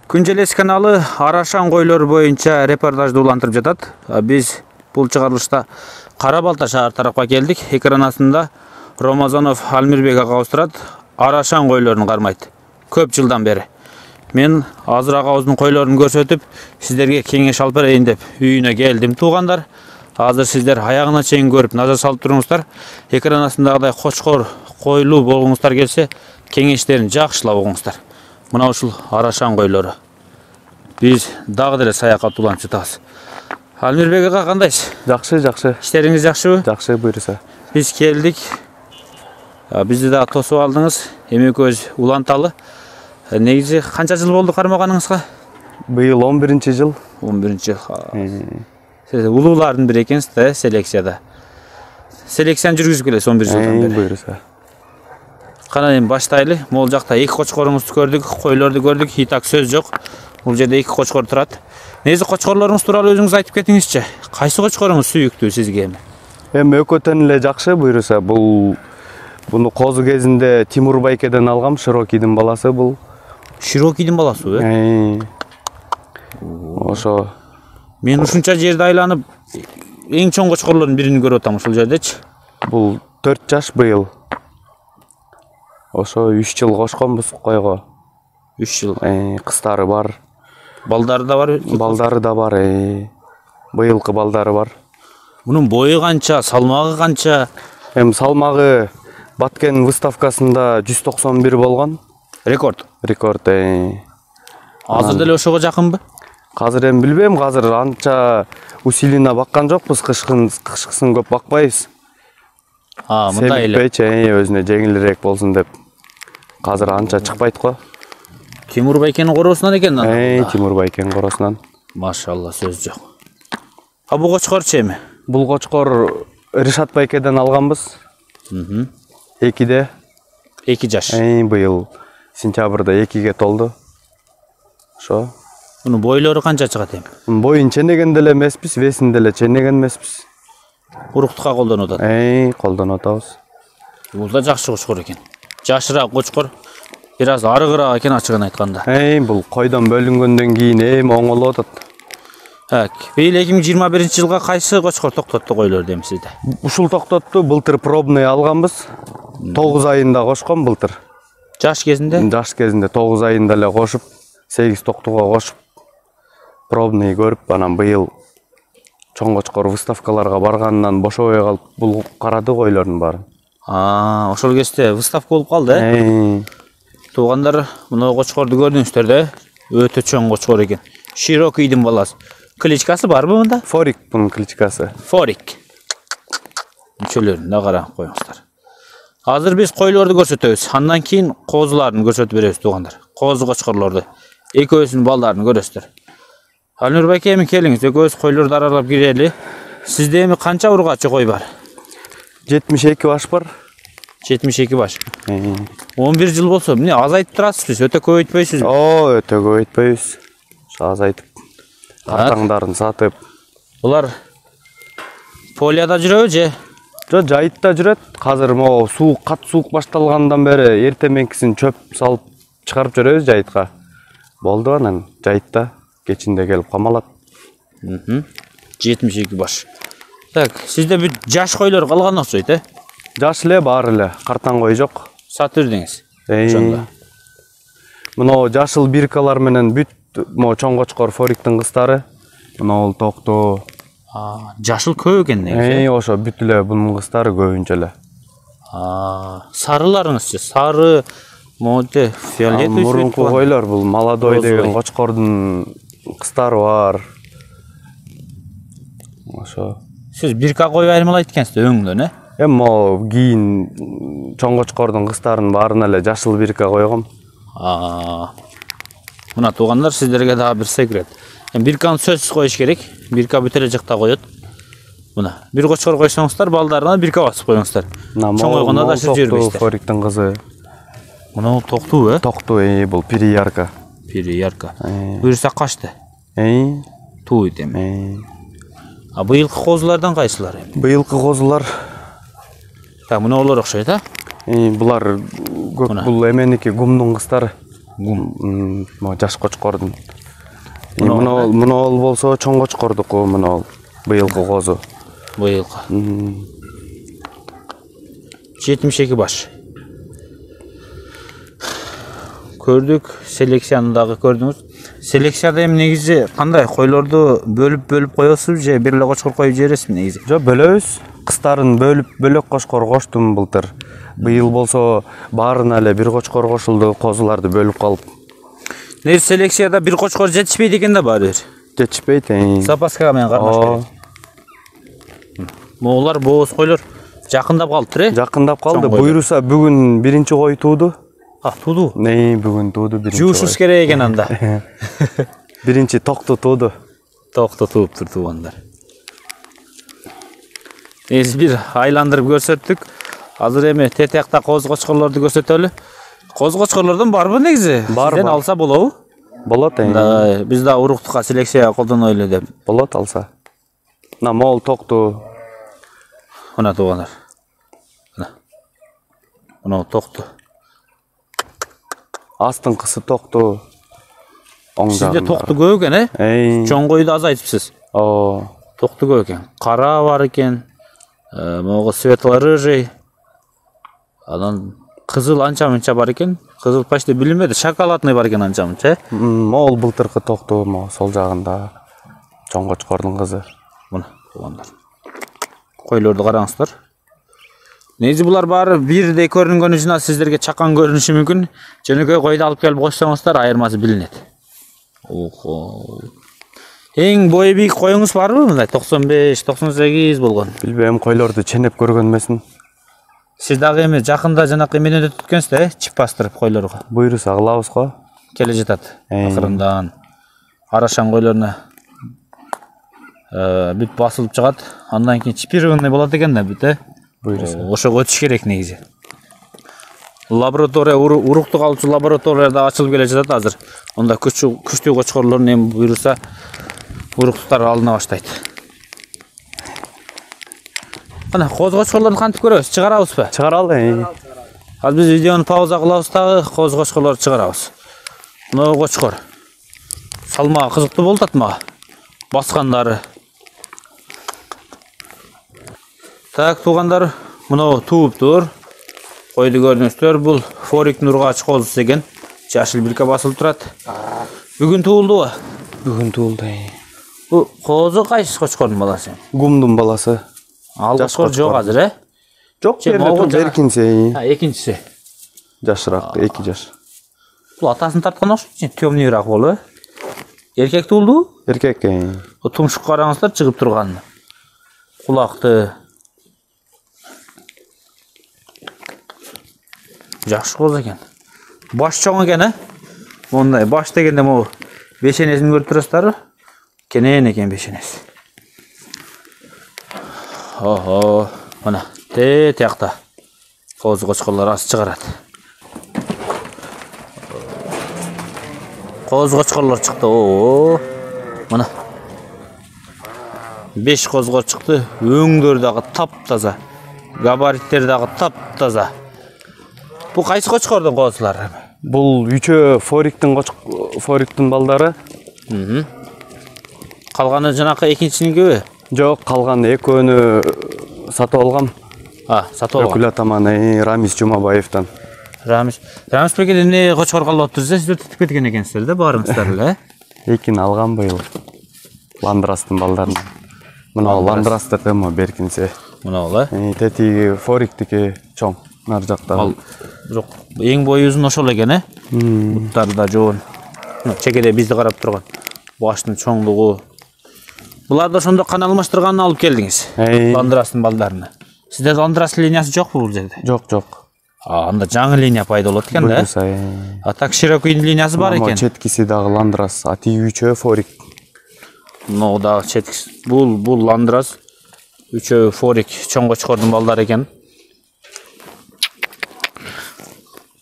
Күнжелес каналы Арашан койлор боюнча репортажды улантырып жатат. Биз бул чыгарылышта Кара Балта шаар тарапка келдик. Экран астында Рамазанов Алмирбек агабыз турат. Арашан койлорун кармайт. Көп жылдан бери. Мен азыр агабыздын койлорун көрсөтүп, сиздерге кеңеш алып берейин деп үйүнө келдим. Туугандар, азыр сиздер аягына чейин көрүп назар салып туруңуздар. Экран астындагыдай кочкор, койлуу болгуңуздар келсе, кеңештерин жакшылап угуңуздар. Мына ушул Арашан койлору. Биз дагы деле саякат улантып жатабыз. Алмирбек ага кандайсыз? Жакшы, жакшы. Иштериңиз жакшыбы? Жакшы, буйруса. Биз келдик. Бизди да тосуп алдыңыз. Эми экөөбүз уланталы. Негизи канча жыл болду кармаганыңызга? Быйыл 11-жыл. 11-жыл. Сиз улуулардын бири экенсиз да, селекцияда. Селекцияны жүргүзүп келесиз 11 жылдан бери. Буйруса. Кана эми баштайлы. Могул жакта эки кочкоруңузду көрдүк, койлорду көрдүк. Итак сөз жок. Бул жерде эки кочкор турат. Негизи кочкорлоруңуз тууралуу өзүңүз айтып кетиңизчи. Кайсы кочкоруңуз сүйүктүү сизге эми? Эми экөөтөн эле жакшы, буйруса. Буну козу кезинде Тимур Байкеден алгам, Широкийдин баласы бул. Широкийдин баласыбы? Ошо. Мен ушунча жерде айланып эң чоң кочкорлордун бирин көрүп атам ушул жердечи. Бул 4 жаш быйыл. Ошо 3 жыл кошконбуз койго. 3 жыл. Кыздары бар. Балдары да бар? Балдары да бар. Быйылкы балдары бар. Мунун бою канча, салмагы канча? Эми салмагы Баткен выставкасында 191 болгон. Рекорд. Рекорд. Азыр деле ошого жакынбы? Азыр эми билбейм, азыр анча усилийно баккан жокпуз, кышкысын көп бакпайбыз. Мындай эле. Өзүнө жеңилирээк болсун деп. Азыр анча чыкпайт го. Тимур Байкенин коросунан экен анда. Тимур Байкен коросунан. Машалла, сөз жок. Бул кочкорчу эми? Бул кочкор Ришат Байкеден алганбыз. 2-де. 2 жаш. Быйыл сентябрда 2-ге толду. Ошо. Мунун бойлору канча чыгат эми? Боюн ченеген деле эмеспиз, весин деле ченеген эмеспиз. Уруктукка колдонуп атат. Колдонуп атабыз. Бул да жакшы кочкор экен. Жашыраак кочкор. Бир аз арыгыраак экен ачыгын айтканда. Бул койдон бөлүнгөндөн кийин оңолуп атат. Быйыл 2021-жылга кайсы кочкор токтотту койлорду эми сизде? Ушул токтотту, былтыр пробный алганбыз. 9 айында кошкон былтыр. Жаш кезинде? Жаш кезинде 9 айында эле кошуп, 8 токтуга кошуп, пробный көрүп, анан быйыл чоң кочкор выставкаларга барганынан бошобой калып, бул карады койлордун баарын. Ошол кезде выставка болуп калды, Туугандар, мына кочкорду көрдүңүздөр да, өтө чоң кочкор экен. Широкийдин баласы. Кличкасы барбы мында? Форик бунун кличкасы. Форик. Мүчөлөрүнө карап коюңуздар. Азыр биз койлорду көрсөтөбүз. Андан кийин козуларын көрсөтүп беребиз, туугандар. Козу кочкорлорду. Экөөсүнүн балдарын көрөсүздөр. Алмирбек эми келиңиз, экөөбүз койлорду аралап кирели. Сизде эми канча ургачы кой бар? 72 баш бар. 72 баш. 11 жыл болсо, эмне азайтып турасызбы? Өтө көбөйтпөйсүзбү? Өтө көбөйтпөйбүз. Азайтып, картаңдарын сатып. Булар полияда жүрөбү же? Жок, жайытта жүрөт. Азыр могу суук, кат суук башталгандан бери эртең-менкисин чөп салып чыгарып жүрөбүз жайытка. Болду анан жайытта кечинде келип камалат. 72 баш. Сизде бүт жаш койлор калган окшойт, Жаш эле, бар эле, картаң кой жок. Сатып бердиңиз. Ошондо. Мына жашыл биркалар менен бүт могу чоң кочкор Фориктин кыздары. Мына бул токтоо. Жашыл көп экен негизи. Ошо бүт эле бунун кыздары көбүнчө эле. Сарыларыңызчы, сары, моде, фиолетовый. Мурунку койлор бул молодой деген кочкордун кыздары бар. Ошо. Сиз бирка кой айырмалайт экенсиз өңдөн, Эми могу кийин чоң кочкордун кыздарынын баарына эле жашыл бирка койгом. Мына туугандар, сиздерге дагы бир секрет. Бирканы сөзсүз коюш керек. Бирка бүт эле жакта коет. Мына, бир кочкор койсоңуздар, балдарына бирка басып коюңуздар. Чоң койгондо да сиз жүрбөйсүздөр. Фориктин кызы. Мына бул токтуу, Токтуу, бул Переярка. Переярка. Буюрса качты? Туу эми. Быйылкы козулардан кайсылар эми? Быйылкы козулар. Мына олар окшойт, Булар бул эменики гумдун кыздары. Могу жаш кочкордун. Мына болсо чоң кочкордуку, мына быйылкы козу. Быйылкы. 72 баш. Көрдүк, селекцияны дагы көрдүңүз. Селекцияда эми негизи кандай койлорду бөлүп коесузбу же бир эле кочкор коюп жибересизби негизи? Жок, бөлөбүз. Кыстарын бөлөк кочкор коштум былтыр. Быйыл болсо баарына эле бир кочкор кошулду, козуларды бөлүп калып. Негизи селекцияда бир кочкор жетишпейт экен да баары бир. Жетишпейт. Запаска менен кармаш керек. Моулар бооз койлор жакындап калыптыр, Жакындап калды. Буйруса бүгүн биринчи кой тууду. Тууду. Бүгүн тууду биринчи. Жуушубуз керек экен анда. Биринчи токту тууду. Токту тууптур туугандар. Негизи бир айландырып көрсөттүк. Азыр эми тетиякта коз кочкорлорду көрсөтөлү. Коз кочкорлордон барбы негизи? Сизден алса болобу? Болот. Биз да уруктукка селекция колдонойлу деп. Болот алса. Мына мол токту. Мына туугандар. Мына токту. Астыңкысы токту. Сизде токту көп экен, Чоң койду азайтыпсыз. Токту көп экен. Кара бар экен. Могу светло-рыжий. Анан кызыл анча-мынча бар экен. Кызыл почти билинбеди. Шоколадный бар экен анча-мынча. Мол былтыркы токту сол жагында. Чоң кочкордун кызы. Мына туугандар. Койлорду караңыздар. Негизи булар баары бирдей көрүнгөнү үчүн сиздерге чакан көрүнүшү мүмкүн. Жөнөкөй койду алып келип койсоңуздар айырмасы билинет. Эң бою бийик коюңуз барбы? Мындай 95, 98 болгон. Билбейм, койлорду ченеп көргөн эмесмин. Сиз дагы эми жакында жанакы эмеден өткөнсүз, чип бастырып койлорго. Буйруса кылабыз го. Келе жатат. Акырындан арашан койлоруна бүт басылып чыгат. Андан кийин чипированный болот экен да бүт, Буйруса. Ошого өтүш керек негизи. Лаборатория уруктук алуучу лабораторияда ачылып келе жатат азыр. Онда күчтүү кочкорлордун эми буйруса уруктуктар алына баштайт. Кана коз кочкорлорду кантип көрөбүз? Чыгарабызбы? Чыгаралы. Азыр биз видеону пауза кылабыз дагы, коз кочкорлорду чыгарабыз. Мына кочкор. Салмагы кызыктуу болуп атат мага. Баскандары. Так, туугандар, мына тууптур. Койду көрдүңүздөр, бул Форик Нургач козусу экен. Жашыл бирке басылып турат. Бүгүн туулдубу? Бүгүн туулду. Бул козу кайсы кочкордун баласы? Гумдун баласы. Ал кочкор жок азыр, Жок, беркинсе. Экинчиси. Жашыраак, 2 жаш. Бул атасын тарткан окшойт, темныйраак болу. Эркек туулдубу? Эркек. Тумшук караңыздар чыгып турган. Кулакты. Жакшы коз экен. Баш чоң экен, Мондай баш дегенде могу бешенесин көрүп турасыздарбы? Кенен экен бешенеси. Мына тиякта коз кочкорлор аз чыгарат. Коз кочкорлор чыкты. Мына 5 козгор чыкты. Өңдөр дагы таптаза. Габариттер дагы таптаза. Бул кайсы кочкордун козулары? Бул үчөө Фориктин балдары. Калганы жанакы экинчиниңби? Жок, калган экөөнү сатып алгам. Сатып алгам. Өкүл атаман Рамис Жумабаевтан. Рамис бекеде эмне кочкор калып атыптыр, сиздер түтүп кеткен экенсиздер да баарыңыздар эле. Экин алгам быйыл. Ландрастын балдарын. Мына Ландрастыкы беркинсе. Мына бол, Тетиги Фориктики чоң. Нар жакта. Жок, эң бою узун ошол экен, Буттары да жоон. Чекеде бизди карап турган. Баштын чоңдугу. Буларды ошондо кан алмаштырганын алып келдиңиз. Ландрастын балдарына. Сизде Ландрас линиясы жокпу бул жерде? Жок. Анда жаңы линия пайда болот экен да. Так широкий линиясы бар экен. Четкиси дагы Ландрас, ати үчөө Форик. Но дагы четкиси. Бул Ландрас, үчөө Форик чоң кочкордун балдары экен.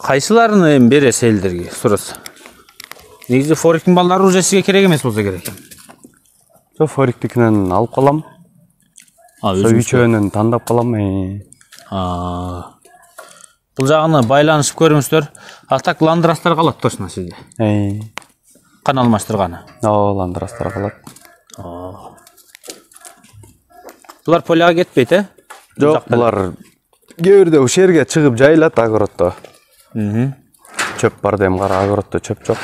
Кайсыларын эми бересиз элдерге сураса? Негизи Фориктин балдары уже сизге керек эмес болсо керек. Жок, Фориктикинен алып калам. Үчөөнүн тандап калам. Бул жагына байланышып көрүңүздөр. А так ландрастар калат точно сизде. Кан алмаштырганы. Ландрастар калат. Булар поляга кетпейт, Жок, булар кээ бирде ушул жерге чыгып жайылат огороддо. Чөп бар дейм, кара огороддо чөп жок.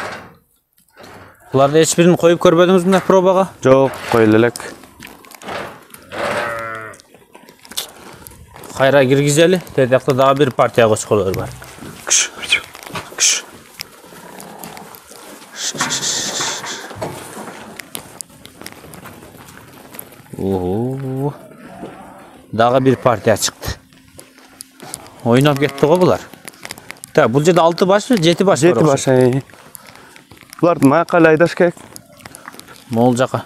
Буларды эч бирин коюп көрбөдүңүзбү пробага? Жок, койлу элек. Кайра киргизели. Тедакта дагы бир партия кочкорлор бар. Дагы бир партия чыкты. Ойноп кетти го булар. Та, бул жерде 6 баш, 7 баш бар. 7 баш. Буларды маяка айдаш керек. Могул жака.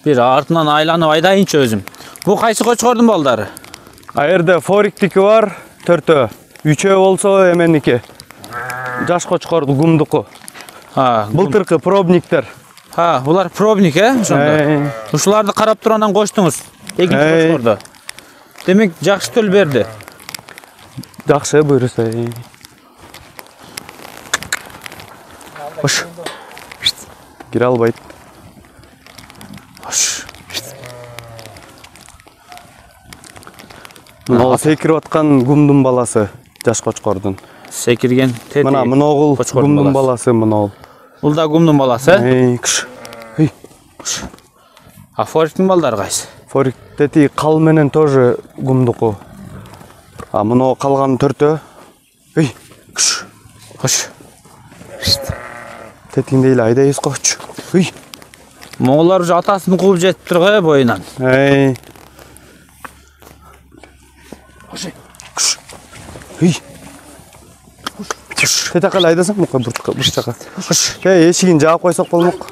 Бир артынан айланып айдайынчы өзүм. Бул кайсы кочкордун балдары? Айерде фориктики бар, 4-өө. 3-өө болсо эменики. Жаш кочкорду гумдуку. Былтыркы пробниктер. Булар пробник, ошондо. Ушуларды карап туруп коштуңуз. Экинчи кочкорду. Демек, жакшы төл берди. Жакшы буйруса. Ош. Кире албайт. Ош. Мына секирип аткан гумдун баласы, жаш кочкордун. Секирген тети. Мына огул гумдун баласы, мына ол. Бул да гумдун баласы, А фориктин балдары кайсы? Форик тети кал менен тоже гумдуку. А мына калган 4-өө. Хош. Тетиңде эле айдайбыз кочу. Моңолор уже атасын кууп жетиптир го боюнан. Тете калай айдасаң, мука бурчака. Эшигин жаап койсок болмок.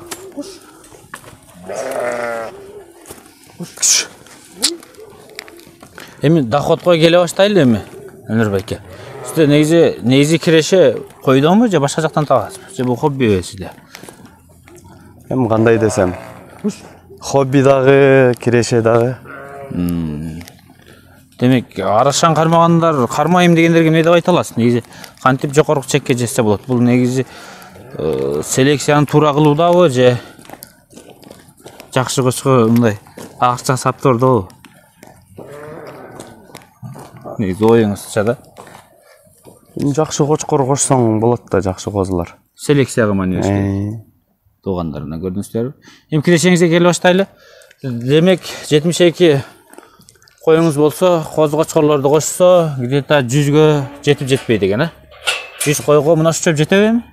Эми доходко келе баштайлы эми, Өнөр байке. Сизде негизи киреше койдоңбу же башка жактан табасызбы? Же бул хобби сизде? Эми кандай десем? Хобби дагы, киреше дагы. Демек, арашан кармагандар, кармайм дегендерге эмне деп айта аласыз? Негизи кантип жокорку чекке жетсе болот? Бул негизи селекцияны туура кылуудабы же жакшы кочко мындай акча саптордобу? Негизи оюңузча да. Жакшы кочкор кошсоң болот да, жакшы козулар. Селекцияга манежке. Туугандарына көрдүңүздөрбү? Эми кирешеңизге келип баштайлы. Демек, 72 коюңуз болсо, коз кочкорлорду кошсо, где-то 100гө жетип жетпейт экен, 100 койго мына ушул чөп жетеби эми?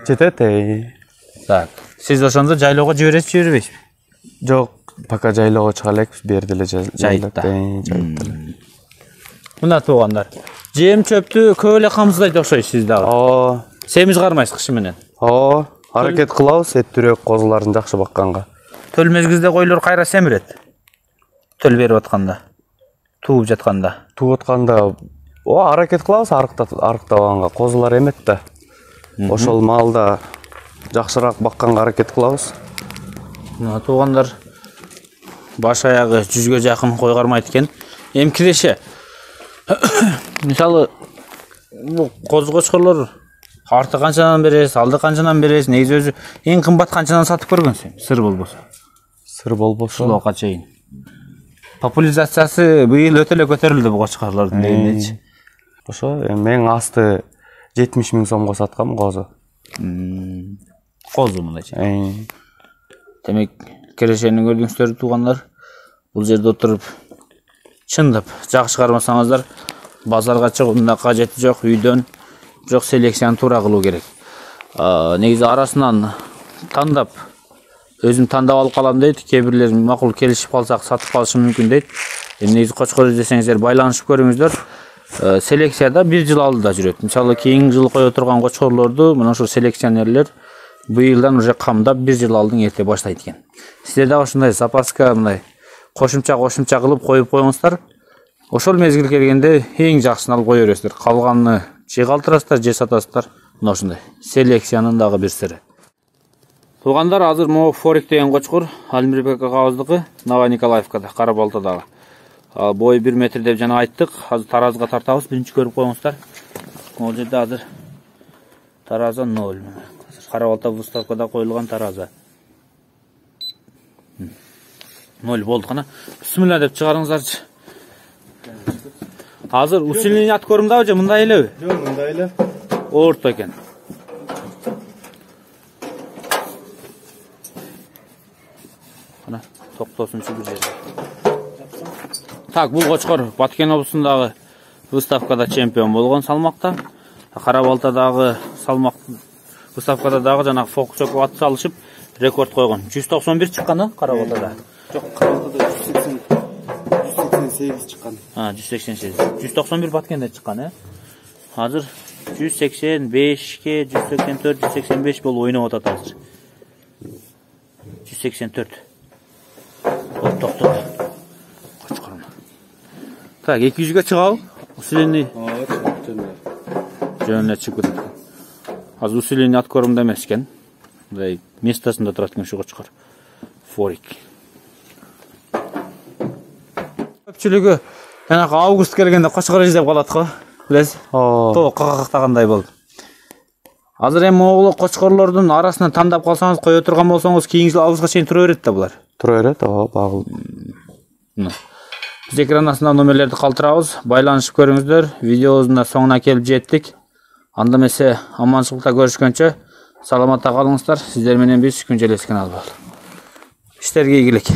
Жетет. Так, сиз ошондо жайлоого жибересизби, жибербейсизби? Жок, пока жайлоого чыга элекпиз, бу жерде эле жайлап. Мына туугандар, жем чөптү көп эле камсыздайт окшойт сиз дагы. Семиз кармайсыз кышы менен. Аракет кылабыз эттирөөк козулардын жакшы бакканга. Төл мезгилде койлор кайра семирет. Төл берип атканда, тууп жатканда. Аракет кылабыз арыктабаганга, козулар эмет да. Ошол маалда жакшыраак бакканга аракет кылабыз. Мына туугандар баш аягы 100гө жакын кой кармайт экен. Эми киреше. Мисалы, бул коз кочкорлор арты канчадан бересиз, алды канчадан бересиз, негизи өзү эң кымбат канчадан сатып көргөнсүң, сыр болбосо. Сыр болбосо. Ушулга чейин. Популяризациясы быйыл өтө эле көтөрүлдү бул кочкорлордун дегендечи. Ошо, эми асты 70 000 сомго саткам козу. Козу мындайча. Демек, кирешени көрдүңүздөр туугандар. Бул жерде отуруп чындап жакшы кармасаңыздар, базарга чыгуунун кажети жок, үйдөн бирок селекцияны туура кылуу керек. Негизи арасынан тандап, өзүм тандап алып калам дейт, кээ бирлер макул келишип калсак сатып алышым мүмкүн дейт. Негизи кочкор издесеңиздер байланышып көрүңүздөр. Селекцияда 1 жыл алдыда жүрөт. Мисалы, кийинки жыл кое турган кочкорлорду мына ошол селекционерлер быйылдан уже камдап 1 жыл алдын эрте баштайт экен. Сиздер дагы ушундай запаска мындай кошумча кылып коюп коюңуздар. Ошол мезгил келгенде эң жакшысын алып кое бересиздер. Калганын же калтырасыздар, же сатасыздар. Мына ушундай. Селекциянын дагы бир сыры. Туугандар, азыр могу Форик деген кочкор Альмирбек агабыздыкы, Нова Николаевкада, Кара Балтадагы. Boyu 1 metр деп жана айттык. Азыр таразыга тартабыз. Биринчи көрүп коюңуздар. Ол жерде азыр тараза 0. Кара балта выставкада коюлган тараза. 0 болду кана. Бисмилла деп чыгарыңыздарчы. Азыр усиление откормдабы же мындай элеби? Жок, мындай эле. Орто экен. Кана токтосунчу бир жерде. Так, бул кочкор Баткен облусундагы выставкада чемпион болгон салмакта. Кара балтадагы салмак выставкада дагы жанагы фокус чокуп ат салышып рекорд койгон. 191 чыккан, кара балтада. Жок, кара балтада 188 чыккан. 188. 191 Баткенде чыккан, Азыр 185ке 184, 185 болуп ойноп атат азыр. 184. Ол токтоду. Кочкорун. Так, 200ге чыгабы? Усиление. Жөнүнө чыгып кетет. Азыр усиление откормда эмес экен. Мындай местосунда турат экен ушу кочкор. Форик. Көпчүлүгү жанагы август келгенде кочкор издеп калат го. Билесиз? Тоок какактагандай болду. Азыр эми оглу кочкорлордун арасынан тандап калсаңыз, кое турган болсоңуз, кийинки жыл августка чейин тура берет да булар. Тура берет, багыл. Биз экран астында номерлерди калтырабыз. Байланышып көрүңүздөр. Видеобуздун да соңуна келип жеттик. Анда эмесе аманчылыкта көрүшкөнчө саламатта калыңыздар. Сиздер менен биз күнчелескен албалы. Иштерге ийгилик.